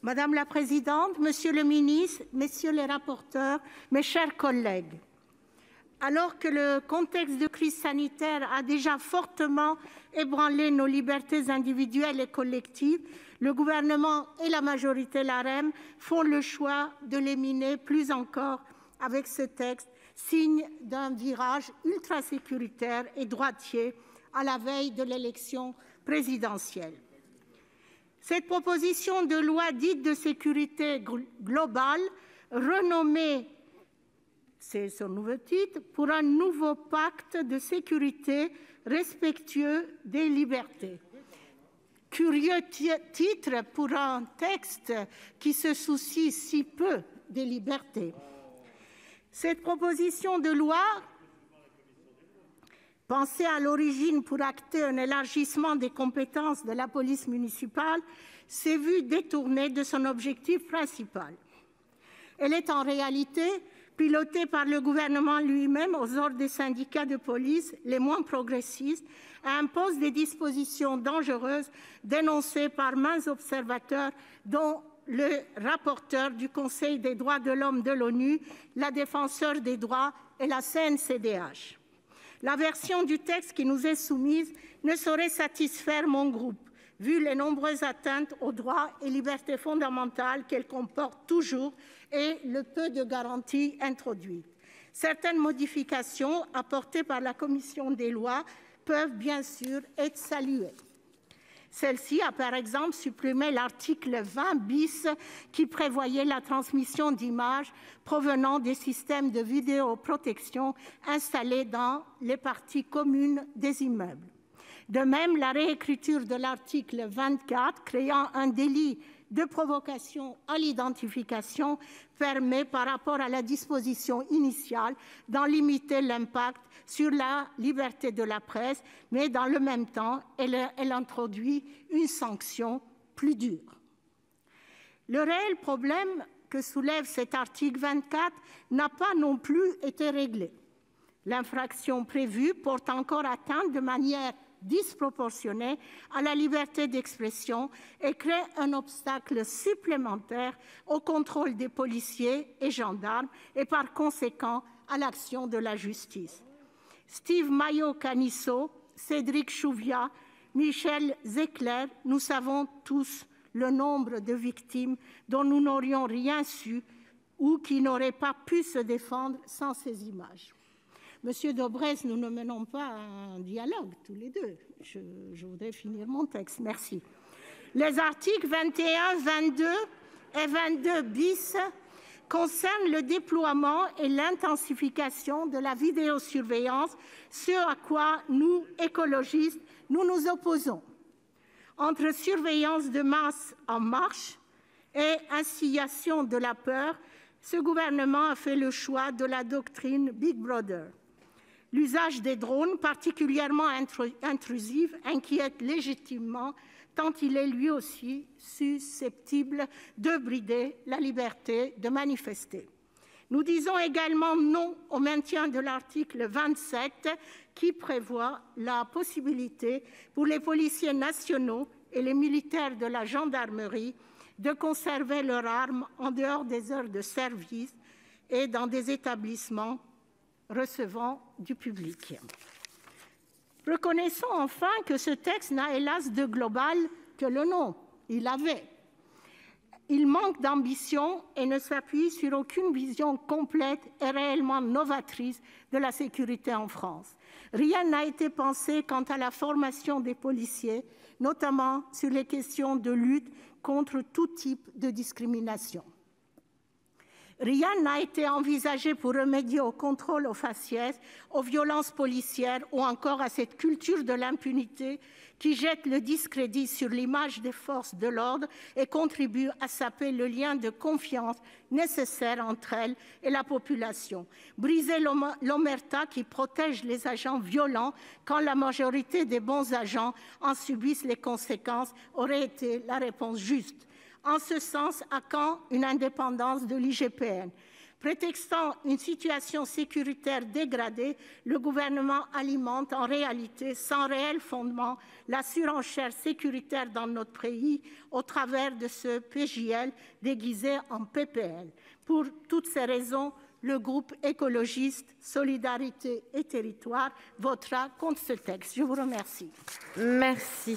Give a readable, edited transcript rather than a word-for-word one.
Madame la présidente, monsieur le ministre, messieurs les rapporteurs, mes chers collègues, alors que le contexte de crise sanitaire a déjà fortement ébranlé nos libertés individuelles et collectives, le gouvernement et la majorité LaREM font le choix de les miner plus encore avec ce texte, signe d'un virage ultra-sécuritaire et droitier à la veille de l'élection présidentielle. Cette proposition de loi dite de sécurité globale, renommée, c'est son nouveau titre, pour un nouveau pacte de sécurité respectueux des libertés. Curieux titre pour un texte qui se soucie si peu des libertés. Cette proposition de loi, pensée à l'origine pour acter un élargissement des compétences de la police municipale, s'est vue détournée de son objectif principal. Elle est en réalité pilotée par le gouvernement lui-même aux ordres des syndicats de police les moins progressistes et impose des dispositions dangereuses dénoncées par maints observateurs, dont le rapporteur du Conseil des droits de l'homme de l'ONU, la Défenseure des droits et la CNCDH. La version du texte qui nous est soumise ne saurait satisfaire mon groupe, vu les nombreuses atteintes aux droits et libertés fondamentales qu'elle comporte toujours et le peu de garanties introduites. Certaines modifications apportées par la commission des lois peuvent bien sûr être saluées. Celle-ci a par exemple supprimé l'article 20 bis qui prévoyait la transmission d'images provenant des systèmes de vidéoprotection installés dans les parties communes des immeubles. De même, la réécriture de l'article 24 créant un délit de provocation à l'identification permet, par rapport à la disposition initiale, d'en limiter l'impact sur la liberté de la presse, mais dans le même temps, elle introduit une sanction plus dure. Le réel problème que soulève cet article 24 n'a pas non plus été réglé. L'infraction prévue porte encore atteinte de manière disproportionnée à la liberté d'expression et crée un obstacle supplémentaire au contrôle des policiers et gendarmes et par conséquent à l'action de la justice. Steve Maio-Caniço, Cédric Chouviat, Michel Zecler, nous savons tous le nombre de victimes dont nous n'aurions rien su ou qui n'auraient pas pu se défendre sans ces images. Monsieur Daubresse, nous ne menons pas un dialogue tous les deux. Je voudrais finir mon texte. Merci. Les articles 21, 22 et 22 bis concernent le déploiement et l'intensification de la vidéosurveillance, ce à quoi nous, écologistes, nous nous opposons. Entre surveillance de masse en marche et instillation de la peur, ce gouvernement a fait le choix de la doctrine Big Brother. L'usage des drones, particulièrement intrusif, inquiète légitimement tant il est lui aussi susceptible de brider la liberté de manifester. Nous disons également non au maintien de l'article 27 qui prévoit la possibilité pour les policiers nationaux et les militaires de la gendarmerie de conserver leurs armes en dehors des heures de service et dans des établissements recevant du public. Reconnaissons enfin que ce texte n'a hélas de global que le nom. Il manque d'ambition et ne s'appuie sur aucune vision complète et réellement novatrice de la sécurité en France. Rien n'a été pensé quant à la formation des policiers, notamment sur les questions de lutte contre tout type de discrimination. Rien n'a été envisagé pour remédier au contrôle aux faciès, aux violences policières ou encore à cette culture de l'impunité qui jette le discrédit sur l'image des forces de l'ordre et contribue à saper le lien de confiance nécessaire entre elles et la population. Briser l'omerta qui protège les agents violents quand la majorité des bons agents en subissent les conséquences aurait été la réponse juste. En ce sens, à quand une indépendance de l'IGPN ? Prétextant une situation sécuritaire dégradée, le gouvernement alimente en réalité, sans réel fondement, la surenchère sécuritaire dans notre pays au travers de ce PJL déguisé en PPL. Pour toutes ces raisons, le groupe écologiste Solidarité et Territoires votera contre ce texte. Je vous remercie. Merci.